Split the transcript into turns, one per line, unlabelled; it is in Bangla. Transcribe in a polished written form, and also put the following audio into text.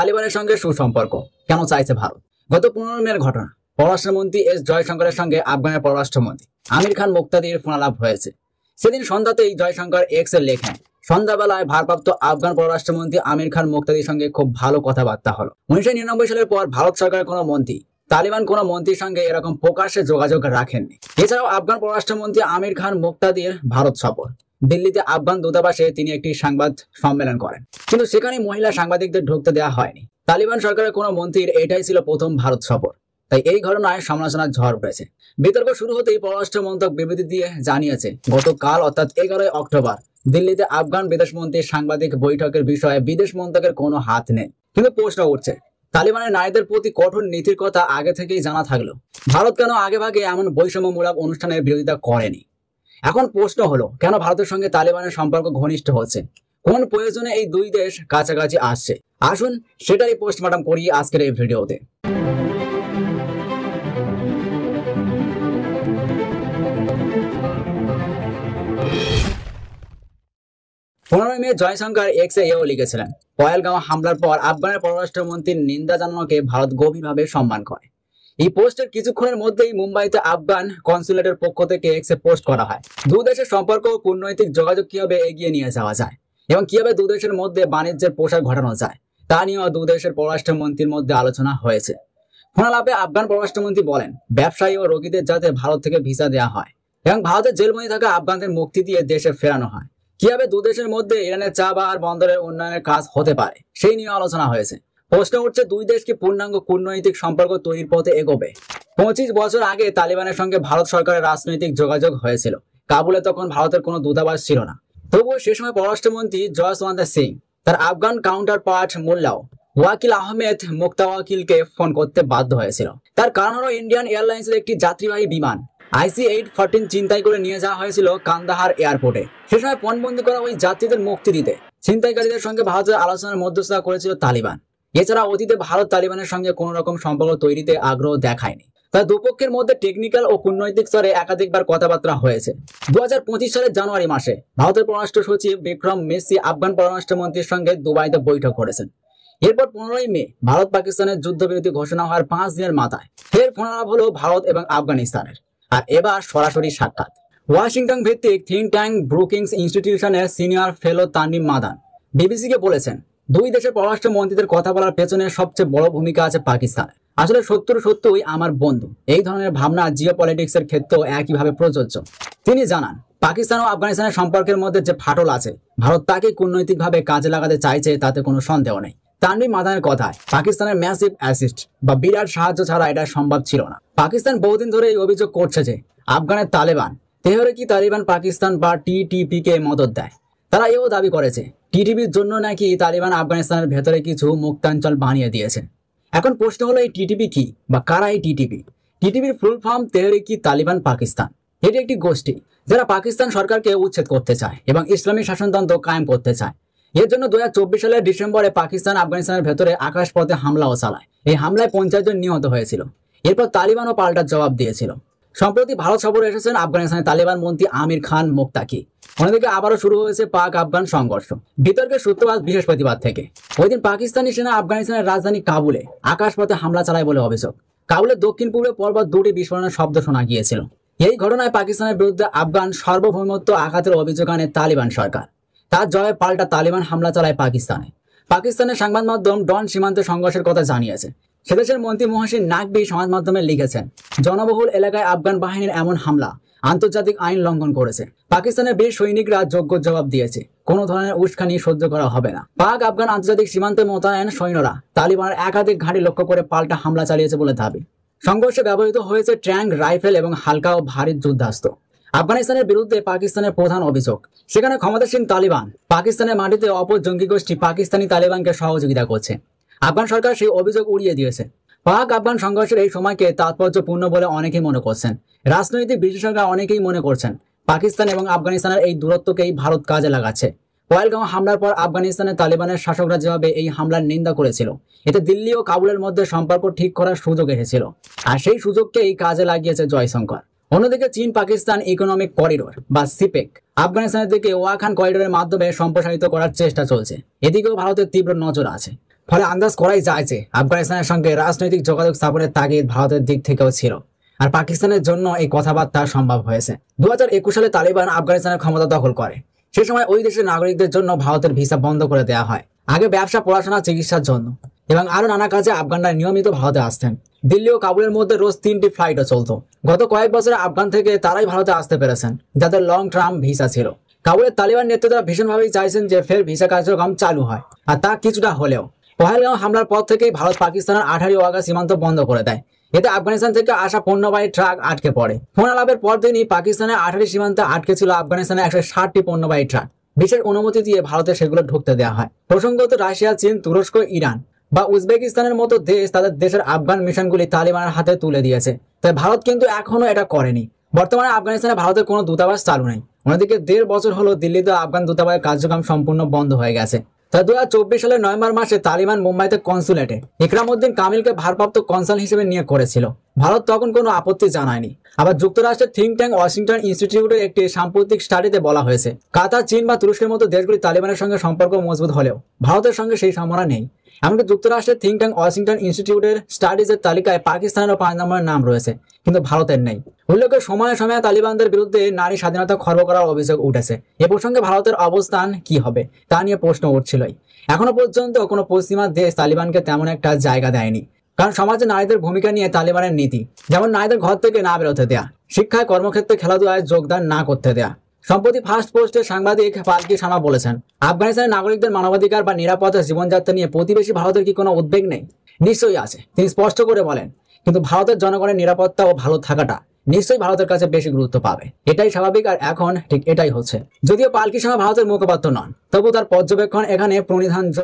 তালিবানের সঙ্গে সুসম্পর্ক কেন চাইছে ভারত? গত 15 মের ঘটনা। পররাষ্ট্রমন্ত্রী এস জয়শঙ্করের সঙ্গে আফগানের পররাষ্ট্রমন্ত্রী আমির খান মুক্তাদির ফোনালাপ হয়েছে। সেদিন সন্ধ্যাতেই জয়শঙ্কর এক্সে লেখেন, সন্ধ্যাবেলায় ভারপ্রাপ্ত আফগান পররাষ্ট্রমন্ত্রী আমির খান মুক্তাদির সঙ্গে খুব ভালো কথাবার্তা হলো। 1999 সালের পর ভারত সরকারের কোনো মন্ত্রী তালিবান কোনো মন্ত্রীর সঙ্গে এরকম প্রকাশ্যে যোগাযোগ রাখেননি। এছাড়াও আফগান পররাষ্ট্রমন্ত্রী আমির খান মুক্তাদির ভারত সফর। দিল্লিতে আফগান দূতাবাসে তিনি একটি সংবাদ সম্মেলন করেন, কিন্তু সেখানে মহিলা সাংবাদিকদের ঢুকতে দেওয়া হয়নি। তালিবান সরকারের কোনো মন্ত্রীর এটাই ছিল প্রথম ভারত সফর। তাই এই ঘটনায় সমালোচনার ঝড় উঠেছে। বিতর্ক শুরু হতেই পররাষ্ট্র মন্ত্রক বিবৃতি দিয়ে জানিয়েছে, গতকাল অর্থাৎ 11 অক্টোবর দিল্লিতে আফগান বিদেশমন্ত্রীর সাংবাদিক বৈঠকের বিষয়ে বিদেশ মন্ত্রকের কোনো হাত নেই। কিন্তু প্রশ্ন উঠছে, তালিবানের নারীদের প্রতি কঠোর নীতির কথা আগে থেকেই জানা থাকলেও ভারত কেন আগেভাগে এমন বৈষম্যমূলক অনুষ্ঠানের বিরোধিতা করেনি? এখন প্রশ্ন হলো, কেন ভারতের সঙ্গে তালিবানের সম্পর্ক ঘনিষ্ঠ হচ্ছে? কোন প্রয়োজনে এই দুই দেশ কাছাকাছি আসছে? আসুন সেটারই পোস্টমর্টম করি আজকের এই ভিডিওতে। 15 মে জয়শঙ্কর এক্সে এও লিখেছিলেন, পহেলগাঁও হামলার পর আফগানের পররাষ্ট্রমন্ত্রীর নিন্দা জানানোকে ভারত গভীরভাবে সম্মান করে। এই পোস্টের কিছুক্ষণের মধ্যেই মুম্বাইতে আফগান কনসুলেটের পক্ষ থেকে এক্সে পোস্ট করা হয়। দু দেশের সম্পর্ক ও কূটনৈতিক যোগাযোগ কিভাবে এগিয়ে নিয়ে যাওয়া যায় এবং কিভাবে দু দেশের মধ্যে বাণিজ্যের প্রসার ঘটানো যায় তা নিয়েও দু দেশের পররাষ্ট্রমন্ত্রীর মধ্যে আলোচনা হয়েছে। ফোনালাপে আফগান পররাষ্ট্রমন্ত্রী বলেন, ব্যবসায়ী ও রোগীদের যাতে ভারত থেকে ভিসা দেওয়া হয় এবং ভারতের জেলবন্দি থাকা আফগানদের মুক্তি দিয়ে দেশে ফেরানো হয়। কিভাবে দু দেশের মধ্যে ইরানের চা বাহার বন্দরের উন্নয়নের কাজ হতে পারে সেই নিয়ে আলোচনা হয়েছে। প্রশ্ন উঠছে, দুই দেশ কি পূর্ণাঙ্গ কূটনৈতিক সম্পর্ক তৈরির পথে এগোবে? 25 বছর আগে তালিবানের সঙ্গে ভারত সরকারের রাজনৈতিক যোগাযোগ হয়েছিল। কাবুলে তখন ভারতের কোনো দূতাবাস ছিল না। তবুও সে সময় পররাষ্ট্রমন্ত্রী জসওয়ান্ত সিং তার আফগান কাউন্টার পার্ট মোল্লা ওয়াকিল আহমেদ মুক্তাওয়াকিলকে ফোন করতে বাধ্য হয়েছিল। তার কারণ হলো, ইন্ডিয়ান এয়ারলাইন্সের একটি যাত্রীবাহী বিমান IC-814 চিন্তাই করে নিয়ে যাওয়া হয়েছিল কান্দাহার এয়ারপোর্টে। সে সময় পণবন্দি করা ওই যাত্রীদের মুক্তি দিতে ছিনতাইকারীদের সঙ্গে ভারতের আলোচনার মধ্যস্থতা করেছিল তালিবান। এছাড়া অতীতে ভারত তালিবানের সঙ্গে কোন রকম সম্পর্ক তৈরিতে আগ্রহ দেখায়নি। তাই দুপক্ষের মধ্যে টেকনিক্যাল ও কূটনৈতিক স্তরে একাধিকবার কথাবার্তা হয়েছে। 2025 সালের জানুয়ারি মাসে ভারতের পররাষ্ট্র সচিব বিক্রম মিসরি আফগান পররাষ্ট্রমন্ত্রীর সঙ্গে দুবাইতে বৈঠক করেছেন। এরপর 15 মে ভারত পাকিস্তানের যুদ্ধবিরতি ঘোষণা হওয়ার 5 দিনের মাথায় ফের ফোনালাপ হলো ভারত এবং আফগানিস্তানের। আর এবার সরাসরি সাক্ষাৎ। ওয়াশিংটন ভিত্তিক থিঙ্ক ট্যাঙ্ক ব্রুকিংস ইনস্টিটিউশনের সিনিয়র ফেলো তানভীর মাদান বিবিসিকে বলেছেন, দুই দেশের পররাষ্ট্র মন্ত্রীদের কথা বলার পেছনে সবচেয়ে বড় ভূমিকা আছে পাকিস্তানের। আসলে সত্যই আমার বন্ধু, এই ধরনের ভাবনা জিও পলিটিক্সের ক্ষেত্রেও একইভাবে প্রযোজ্য। তিনি জানান, পাকিস্তান ও আফগানিস্তানের সম্পর্কের মধ্যে যে ফাটল আছে, ভারত তাকে কূটনৈতিকভাবে কাজে লাগাতে চাইছে, তাতে কোনো সন্দেহ নেই। তানভীর মাদানের কথায়, পাকিস্তানের ম্যাসিভ অ্যাসিস্ট বা বিরাট সাহায্য ছাড়া এটা সম্ভব ছিল না। পাকিস্তান বহুদিন ধরে এই অভিযোগ করছে যে আফগানের তালেবান তেহরিকি তালিবান পাকিস্তান বা TTP কে মদত দেয়। তারা এও দাবি করেছে, TTPর জন্য নাকি তালিবান আফগানিস্তানের ভেতরে কিছু মুক্তাঞ্চল বানিয়ে দিয়েছে। এখন প্রশ্ন হলো, এই TTP কি বা কারা এই TTP? TTPর ফুল ফর্ম তেহরিকি তালিবান পাকিস্তান। এটি একটি গোষ্ঠী যারা পাকিস্তান সরকারকে উচ্ছেদ করতে চায় এবং ইসলামী শাসনতন্ত্র কায়েম করতে চায়। এর জন্য 2024 সালের ডিসেম্বরে পাকিস্তান আফগানিস্তানের ভেতরে আকাশপথে হামলাও চালায়। এই হামলায় 50 জন নিহত হয়েছিল। এরপর তালিবানও পাল্টা জবাব দিয়েছিল। সম্প্রতি ভারত সফরে এসেছেন আফগানিস্তানের তালিবান মন্ত্রী আমির খান মুক্তাকি। অন্যদিকে আবারও শুরু হয়েছে পাক আফগান সংঘর্ষ। বিতর্কের সূত্রপাত বৃহস্পতিবার থেকে। ওই দিন পাকিস্তানি সেনা আফগানিস্তানের রাজধানী কাবুলে আকাশপথে হামলা চালায় বলে অভিযোগ। কাবুলের দক্ষিণ পূর্বে পরপর 2টি বিস্ফোরণের শব্দ শোনা গিয়েছিল। এই ঘটনায় পাকিস্তানের বিরুদ্ধে আফগান সার্বভৌমত্ব আঘাতের অভিযোগ আনে তালিবান সরকার। তার জবাবে পাল্টা তালিবান হামলা চালায় পাকিস্তানে। পাকিস্তানের সংবাদ মাধ্যম ডন সীমান্তে সংঘর্ষের কথা জানিয়েছে। সেদেশের মন্ত্রী মহসিন নাকভি সমাজ মাধ্যমে লিখেছেন, জনবহুল এলাকায় আফগান বাহিনীর এমন হামলা আন্তর্জাতিক আইন লঙ্ঘন করেছে। পাকিস্তানের বীর সৈনিকরা যোগ্য জবাব দিয়েছে। কোনো ধরনের উস্কানি সহ্য করা হবে না। পাক আফগান আন্তর্জাতিক সীমান্তে মোতায়েন সৈন্যরা তালিবানের একাধিক ঘাঁটি লক্ষ্য করে পাল্টা হামলা চালিয়েছে বলে দাবি। সংঘর্ষে ব্যবহৃত হয়েছে ট্যাঙ্ক, রাইফেল এবং হালকা ও ভারী যুদ্ধাস্ত্র। আফগানিস্তানের বিরুদ্ধে পাকিস্তানের প্রধান অভিযোগ, সেখানে ক্ষমতাসীন তালিবান পাকিস্তানের মাটিতে অপর জঙ্গি গোষ্ঠী পাকিস্তানি তালিবানকে সহযোগিতা করছে। আফগান সরকার সেই অভিযোগ উড়িয়ে দিয়েছে। পাক আফগান সংঘর্ষের এই সময়কে তাৎপর্যপূর্ণ বলে অনেকেই মনে করছেন। রাজনৈতিক বিশেষজ্ঞরা অনেকেই মনে করছেন, পাকিস্তান এবং আফগানিস্তানের এই দূরত্বকেই ভারত কাজে লাগাচ্ছে। পহেলগাঁও হামলার পর আফগানিস্তানের তালিবানের শাসকরা যেভাবে এই হামলার নিন্দা করেছিল, এতে দিল্লি ও কাবুলের মধ্যে সম্পর্ক ঠিক করার সুযোগ এসেছিল। আর সেই সুযোগকেই কাজে লাগিয়েছে জয়শঙ্কর। অন্যদিকে চীন পাকিস্তান ইকোনমিক করিডোর বা সিপেক আফগানিস্তানের দিকে ওয়াখান করিডোরের মাধ্যমে সম্প্রসারিত করার চেষ্টা চলছে। এদিকেও ভারতের তীব্র নজর আছে। ফলে আন্দাজ করাই যায় যে আফগানিস্তানের সঙ্গে রাজনৈতিক যোগাযোগ স্থাপনের তাগিদ ভারতের দিক থেকেও ছিল, আর পাকিস্তানের জন্য এই কথাবার্তা সম্ভব হয়েছে। 2021 সালে তালিবান আফগানিস্তানের ক্ষমতা দখল করে। সে সময় ওই দেশের নাগরিকদের জন্য ভারতের ভিসা বন্ধ করে দেওয়া হয়, আগে ব্যবসা, পড়াশোনা, চিকিৎসার জন্য এবং আরো নানা কাজে আফগানরা নিয়মিত ভারতে আসতেন। দিল্লি ও কাবুলের মধ্যে রোজ 3টি ফ্লাইটও চলতো। গত কয়েক বছরে আফগান থেকে তারাই ভারতে আসতে পেরেছেন যাদের লং টার্ম ভিসা ছিল। কাবুলের তালিবান নেতৃত্বরা ভীষণভাবেই চাইছেন যে ফের ভিসা কার্যক্রম চালু হয়, আর তা কিছুটা হলেও। পহেলগাঁও হামলার পর থেকেই ভারত পাকিস্তানের 18 ওয়াগা সীমান্ত বন্ধ করে দেয়। এতে আফগানিস্তান থেকে আসা পণ্যবাহী ট্রাক আটকে পড়ে। ফোন আলাপের পর দিনই পাকিস্তানের 18 সীমান্তে আটকে ছিল আফগানিস্তানের 160টি পণ্যবাহী ট্রাক। বিশেষ অনুমতি দিয়ে ভারতে সেগুলো ঢুকতে দেওয়া হয়। প্রসঙ্গত, রাশিয়া, চীন, তুরস্ক, ইরান বা উজবেকিস্তানের মতো দেশ তাদের দেশের আফগান মিশনগুলি তালিবানের হাতে তুলে দিয়েছে। তাই ভারত কিন্তু এখনো এটা করেনি। বর্তমানে আফগানিস্তানে ভারতের কোনো দূতাবাস চালু নেই। অন্যদিকে 1.5 বছর হলো দিল্লিতে আফগান দূতাবাসের কার্যক্রম সম্পূর্ণ বন্ধ হয়ে গেছে। তাই 2024 সালের নভেম্বর মাসে তালিবান মুম্বাইতে কনসুলেটে ইকরাম উদ্দিন কামিলকে ভারপ্রাপ্ত কনসাল হিসেবে নিয়োগ করেছিল। ভারত তখন কোনো আপত্তি জানায়নি। আবার যুক্তরাষ্ট্রের থিঙ্ক ট্যাঙ্ক ওয়াশিংটন ইনস্টিটিউটের একটি সাম্প্রতিক স্টাডিতে বলা হয়েছে, কাতার, চীন বা তুরস্কের মতো দেশগুলি তালিবানের সঙ্গে সম্পর্ক মজবুত হলেও ভারতের সঙ্গে সেই সম্ভাবনা নেই। এমনকি যুক্তরাষ্ট্রের থিঙ্ক ট্যাঙ্ক ওয়াশিংটন ইনস্টিটিউটের স্টাডিজের তালিকায় পাকিস্তানেরও 5 নম্বরের নাম রয়েছে, কিন্তু ভারতের নেই। উল্লেখ্য, সময়ে সময়ে তালিবানদের বিরুদ্ধে নারী স্বাধীনতা খর্ব করার অভিযোগ উঠেছে। এ প্রসঙ্গে ভারতের অবস্থান কি হবে তা নিয়ে প্রশ্ন উঠছিলই। এখনো পর্যন্ত কোনো পশ্চিমা দেশ তালিবানকে তেমন একটা জায়গা দেয়নি, কারণ সমাজে নারীদের ভূমিকা নিয়ে তালিবানের নীতি, যেমন নারীদের ঘর থেকে না বেরোতে দেয়া, শিক্ষায়, কর্মক্ষেত্রে, খেলাধুলায় যোগদান না করতে দেয়া। সম্প্রতি ফার্স্ট পোস্টে সাংবাদিক পালকি শামা বলেছেন, আফগানিস্তানের নাগরিকদের মানবাধিকার বা নিরাপত্তা, জীবনযাত্রা নিয়ে প্রতিবেশী ভারতের কি কোনো উদ্বেগ নেই? নিশ্চয়ই আছে, তিনি স্পষ্ট করে বলেন। কিন্তু ভারতের জনগণের নিরাপত্তা ও ভালো থাকাটা নিশ্চয়ই ভারতের কাছে বেশি গুরুত্ব পাবে। এটাই স্বাভাবিক, আর এখন ঠিক এটাই হচ্ছে। যদিও পালকি শামা ভারতের মুখপাত্র নন, তবু তার পর্যবেক্ষণ এখানে প্রণিধান